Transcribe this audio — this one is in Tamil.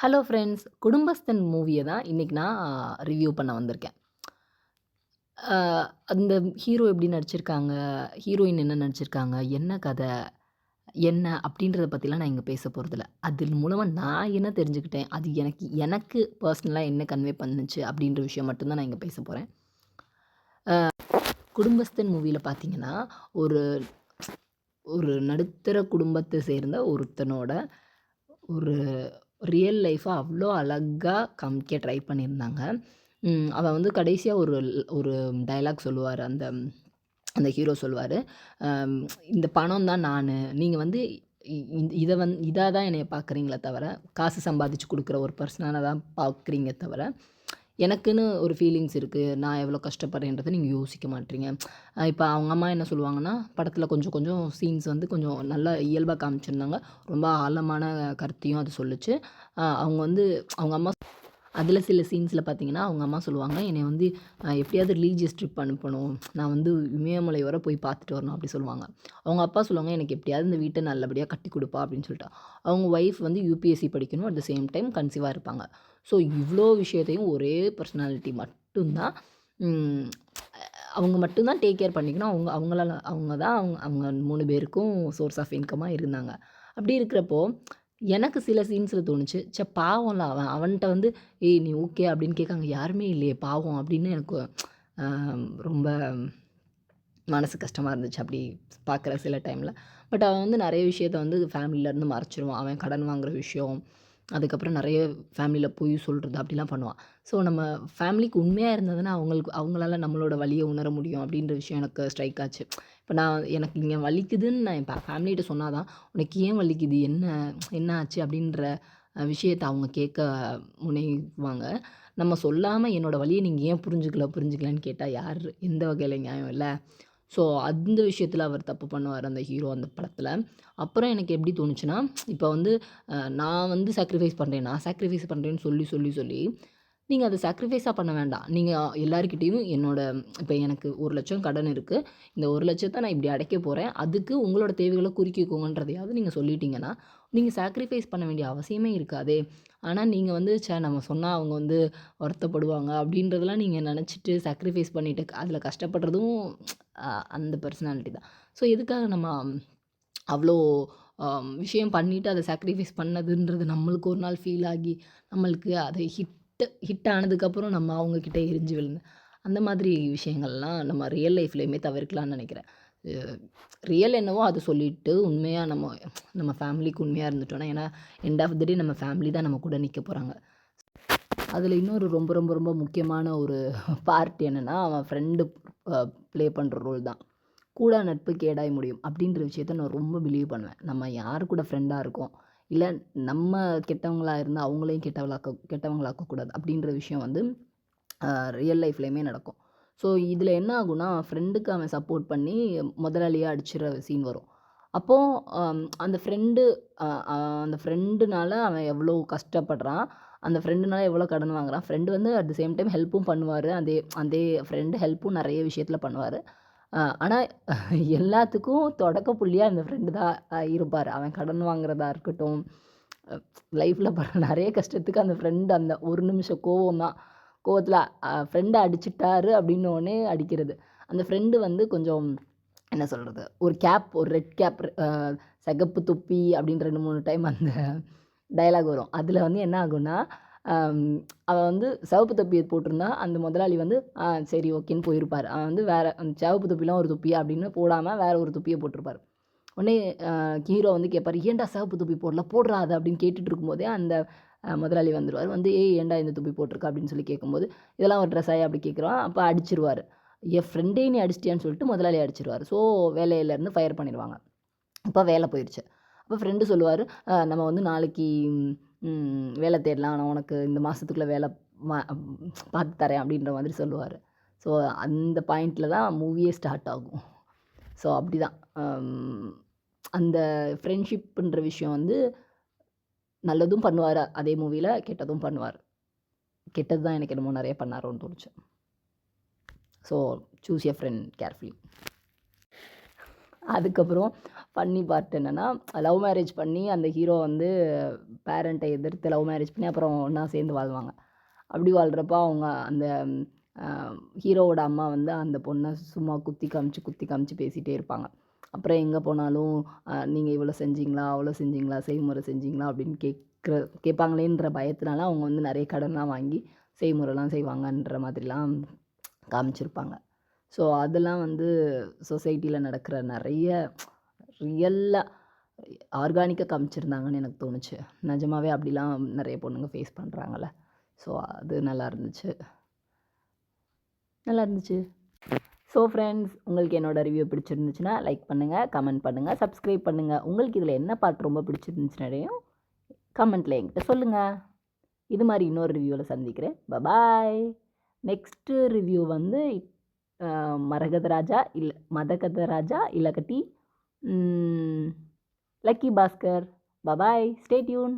Hello friends! குடும்பஸ்தன் மூவிய தான் இன்னைக்கு நான் ரிவ்யூ பண்ண வந்திருக்கேன். அ அந்த ஹீரோ எப்படி நடிச்சிருக்காங்க, ஹீரோயின் என்ன நடிச்சிருக்காங்க, என்ன கத, என்ன அப்படின்றத பத்திலாம் நான் இங்க பேச போறதில்ல. அதன் மூலமா நான் என்ன தெரிஞ்சுக்கிட்டேன், அது எனக்கு எனக்கு பர்சனலா என்ன கன்வே பண்ணுச்சு அப்படின்ற விஷயம் மட்டும் தான் நான் இங்க பேச போறேன். குடும்பஸ்தன் மூவில பார்த்தீங்கன்னா, ஒரு ஒரு நடுத்தர குடும்பத்த சேர்ந்த ஒருத்தனோட ஒரு ரியல் லைஃப அவ்ளோ அழகா காமிக்க ட்ரை பண்ணியிருந்தாங்க. அவன் வந்து கடைசியா ஒரு டயலாக் சொல்லுவாரு. அந்த அந்த ஹீரோ சொல்லுவாரு. அம் "இந்த பணம் தான் நானு. நீங்க வந்து இதா தான் என்னைய பார்க்குறீங்களே தவிர, காசு சம்பாதிச்சு குடுக்குற ஒரு பெர்சனா தான் பார்க்குறீங்க தவிர, எனக்குன்னு ஒரு ஃபீலிங்ஸ் இருக்கு. நான் எவ்வளோ கஷ்டப்படுறேன்றத நீங்க யோசிக்க மாட்றீங்க." இப்ப அவங்க அம்மா என்ன சொல்லுவாங்கன்னா, படத்துல கொஞ்சம் கொஞ்சம் சீன்ஸ் வந்து கொஞ்சம் நல்லா இயல்பா காமிச்சிருந்தாங்க. ரொம்ப ஆழமான கருத்தையும் அது சொல்லுச்சு. அவங்க வந்து அவங்க அம்மா அதில சில சீன்ஸ்ல பார்த்தீங்கன்னா, அவங்க அம்மா சொல்லுவாங்க, "என்னைய வந்து எப்படியாவது ரிலீஜியஸ் ட்ரிப் அனுப்பணும். நான் வந்து இமயமலை வர போய் பார்த்துட்டு வரணும்." அப்படி சொல்லுவாங்க. அவங்க அப்பா சொல்லுவாங்க, "எனக்கு எப்படியாவது இந்த வீட்ட நல்லபடியா கட்டிக் குடுப்பா." அப்படின்னு சொல்லிட்டு. அவங்க ஒய்ஃப் வந்து யுபிஎஸ்சி படிக்கணும். அட் த சேம் டைம் கன்சீவா இருப்பாங்க. ஸோ இவ்ளோ விஷயத்தையும் ஒரே பெர்சனாலிட்டி மட்டும் தான் ம் அவங்க மட்டும் தான் டேக் கேர் பண்ணிக்கணும். அவங்களால அவங்க தான் அவங்க 3 பேருக்கும் சோர்ஸ் ஆஃப் இன்கம்மா இருந்தாங்க. அப்படி இருக்கிறப்போ, எனக்கு சில சீன்ஸ்ல தோணுச்சு, பாவம்ல அவன். அவன்ட்ட வந்து "ஏய் நீ ஓகே" அப்படின்னு கேட்க அங்க யாருமே இல்லையே பாவம் அப்படின்னு எனக்கு அ ரொம்ப மனசு கஷ்டமா இருந்துச்சு அப்படி பார்க்குற சில டைம்ல. பட் அவன் வந்து நெறைய விஷயத்த வந்து ஃபேமிலிலருந்து மறைச்சிருவான். அவன் கடன் வாங்குற விஷயம், அதுக்கப்புறம் நெறைய ஃபேமிலில பொய் சொல்றது அப்படிலாம் பண்ணுவான். ஸோ நம்ம ஃபேமிலிக்கு உண்மையா இருந்தா தானே அவங்களால நம்மளோட வலிய உணர முடியும் அப்படின்ற விஷயம் எனக்கு ஸ்ட்ரைக் ஆச்சு. இப்ப எனக்கு இங்க வலிக்குதுன்னு நான் என் ஃபேமிலிட்ட சொன்னா தான், "உனக்கு ஏன் வலிக்குது? என்ன ஆச்சு?" அப்படின்ற விஷயத்த அவங்க கேட்க முனைவாங்க. நம்ம சொல்லாம என்னோட வலிய நீங்க ஏன் புரிஞ்சுக்கலன்னு கேட்டா எந்த வகையில நியாயம் இல்ல? ஸோ, அந்த விஷயத்தில அவர் தப்பு பண்ணுவாரு அந்த ஹீரோ அந்த படத்தில. அப்புறம் எனக்கு எப்படி தோணுச்சுன்னா, இப்ப வந்து நான் வந்து சாக்ரிஃபைஸ் பண்றேன். நான் சாக்ரிஃபைஸ் பண்றேன்னு சொல்லி, நீங்க அத சாக்ரிஃபைஸா பண்ண வேண்டாம். நீங்க எல்லார்கிட்டயும் இப்ப எனக்கு 1,00,000 கடன் இருக்கு. இந்த 1,00,000த்த நான் இப்படி அடைக்க போறேன். அதுக்கு உங்களோட தேவைகள குறுக்கிக்கோங்கன்றதையாவது நீங்க சொல்லிட்டீங்கன்னா, நீங்க சாக்ரிஃபைஸ் பண்ண வேண்டிய அவசியமே இருக்காதே. ஆனா நீங்க வந்து நம்ம சொன்னா அவங்க வந்து வருத்தப்படுவாங்க அப்படின்றதெல்லாம் நீங்க நெனச்சுட்டு சாக்ரிஃபைஸ் பண்ணிட்டு அதில கஷ்டப்படுறதும் அந்த பெர்சனாலிட்டி தான். ஸோ எதுக்காக நம்ம அவ்ளோ விஷயம் பண்ணிட்டு அத சாக்ரிஃபைஸ் பண்ணதுன்றது நம்மளுக்கு ஒரு நாள் ஃபீல் ஆகி, நம்மளுக்கு அது ஹிட் ஆனதுக்கப்புறம் நம்ம அவங்க கிட்ட எரிஞ்சு விழுந்து, அந்த மாதிரி விஷயங்கள்லாம் நம்ம ரியல் லைஃப்லயுமே தவிர்க்கலாம்னு நெனைக்கிறேன். அ ரியல் என்னவோ அத சொல்லிட்டு உண்மையா நம்ம ஃபேமிலிக்கு உண்மையா இருந்துட்டோம்னா, ஏன்னா எண்ட் ஆஃப் த டே நம்ம ஃபேமிலி தான் நம்ம கூட நிக்க போறாங்க. அதில இன்னொரு ரொம்ப ரொம்ப ரொம்ப முக்கியமான ஒரு பார்ட் என்னன்னா, அவன் ஃப்ரெண்டு ப்ளே பண்ற ரோல் தான். "கூடா நட்பு கேடாய் முடியும்" அப்படின்ற விஷயத்த நான் ரொம்ப பிலீவ் பண்ணுவேன். நம்ம யார் கூட ஃப்ரெண்டா இருக்கோம், இல்ல நம்ம கெட்டவங்களா இருந்தா அவங்களையும் கெட்டவங்களாக்கக்கூடாது அப்படின்ற விஷயம் வந்து அ ரியல் லைஃப்லயுமே நடக்கும். ஸோ, இதில என்ன ஆகும்னா, ஃப்ரெண்டுக்கு அவன் சப்போர்ட் பண்ணி முதலாளிய அடிச்சிற சீன் வரும். அப்போ அந்த ஃப்ரெண்டு அ அ அந்த ஃப்ரெண்டுனால அவன் எவ்வளோ கஷ்டப்படுறான், அந்த ஃப்ரெண்டுனால எவ்வளோ கடன் வாங்குறான். ஃப்ரெண்டு வந்து அட் த சேம் டைம் ஹெல்ப்பும் பண்ணுவாரு. அதே அதே ஃப்ரெண்டு ஹெல்ப்பும் நெறைய விஷயத்தில பண்ணுவாரு. ஆனா எல்லாத்துக்கும் தொடக்க புள்ளியா அந்த ஃப்ரெண்டு தான் இருப்பாரு. அவன் கடன் வாங்குறதா இருக்கட்டும், அ லைஃப்ல படுற நெறைய கஷ்டத்துக்கு அந்த ஃப்ரெண்ட் அந்த ஒரு நிமிஷம் கோவம் தான். கோவத்தில ஃப்ரெண்ட அடிச்சுட்டாரு அப்டின்னோனே அடிக்கிறது. அந்த ஃப்ரெண்டு வந்து கொஞ்சம் என்ன சொல்றது? ஒரு ரெட் கேப் சிகப்பு தொப்பி அப்டின்னு 2, 3 டைம் அந்த டயலாக் வரும். அதில வந்து என்ன ஆகும்னா, அம் அவன் வந்து சிவப்பு தொப்பிய போட்டிருந்தா, அந்த முதலாளி வந்து சரி ஓகேன்னு போயிருப்பாரு. அவன் வந்து வேற சிவப்பு தொப்பிலாம் ஒரு தொப்பியா அப்படின்னு போடாம வேற ஒரு தொப்பிய போட்டிருப்பாரு. உடனே அ ஹீரோ வந்து கேட்பாரு, "ஏன்டா சிவப்பு தொப்பி போடல? போட்றா அத" அப்படின்னு கேட்டுட்டு இருக்கும்போதே அந்த முதலாளி வந்துருவாரு. வந்து "ஏய் ஏன்டா இந்த தொப்பி போட்டிருக்க?" அப்படின்னு சொல்லி கேட்கும்போது, "இதெல்லாம் ஒரு ட்ரெஸ்ஸாயா?" அப்படி கேட்குறான். அப்ப அடிச்சுருவாரு. என் ஃப்ரெண்டே நீ அடிச்சிட்டியான்னு சொல்லிட்டு முதலாளி அடிச்சுருவாரு. ஸோ வேலையிலேருந்து ஃபயர் பண்ணிருவாங்க. அப்ப வேல போயிருச்சு. அப்ப ஃப்ரெண்டு சொல்லுவாரு, நம்ம வந்து நாளைக்கு வேல தேடலாம். நான் உனக்கு இந்த மாசத்துக்குள்ள வேல ம பார்த்து தரேன்." அப்படின்ற மாதிரி சொல்லுவாரு. ஸோ அந்த பாயிண்ட்ல தான் மூவியே ஸ்டார்ட் ஆகும். ஸோ அப்படிதான். அந்த ஃப்ரெண்ட்ஷிப்ன்ற விஷயம் வந்து நல்லதும் பண்ணுவாரு அதே மூவில, கெட்டதும் பண்ணுவாரு. கெட்டது தான் எனக்கு என்னமோ நெறைய பண்ணாரோன்னு தோணுச்சு. So choose your friend carefully. அதுக்கப்புறம் ஃபன்னி பார்ட் என்னென்னா, லவ் மேரேஜ் பண்ணி அந்த ஹீரோ வந்து பேரண்ட்டை எதிர்த்து லவ் மேரேஜ் பண்ணி அப்புறம் ஒன்றா சேர்ந்து வாழ்வாங்க. அப்படி வாழ்கிறப்ப அவங்க அந்த ஹீரோவோட அம்மா வந்து அந்த பொண்ணை சும்மா குத்தி காமிச்சு பேசிகிட்டே இருப்பாங்க. அப்புறம் எங்கே போனாலும் நீங்கள் இவ்வளோ செஞ்சீங்களா, அவ்வளோ செஞ்சீங்களா, செய்முறை செஞ்சீங்களா அப்படின்னு கேட்பாங்களேன்ற பயத்தினால அவங்க வந்து நிறைய கடன்லாம் வாங்கி செய்முறைலாம் செய்வாங்கன்ற மாதிரிலாம் காமிச்சிருப்பாங்க. ஸோ அதெல்லாம் வந்து சொசைட்டியில் நடக்கிற நிறைய ரியலாக ஆர்கானிக்காக காமிச்சிருந்தாங்கன்னு எனக்கு தோணுச்சு. நிஜமாவே அப்படிலாம் நிறைய பொண்ணுங்க ஃபேஸ் பண்ணுறாங்கல்ல. ஸோ அது நல்லா இருந்துச்சு. ஸோ ஃப்ரெண்ட்ஸ், உங்களுக்கு என்னோட ரிவ்யூ பிடிச்சிருந்துச்சுன்னா லைக் பண்ணுங்கள், கமெண்ட் பண்ணுங்கள், சப்ஸ்கிரைப் பண்ணுங்கள். உங்களுக்கு இதில் என்ன பார்ட் ரொம்ப பிடிச்சிருந்துச்சுனாலையும் கமெண்ட்டில் என்கிட்ட சொல்லுங்கள். இது மாதிரி இன்னொரு ரிவ்யூவில் சந்திக்கிறேன். பாய். நெக்ஸ்ட்டு ரிவ்யூ வந்து மதகத ராஜா இல்லக்கட்டி lucky Bhaskar. Bye. Stay tune.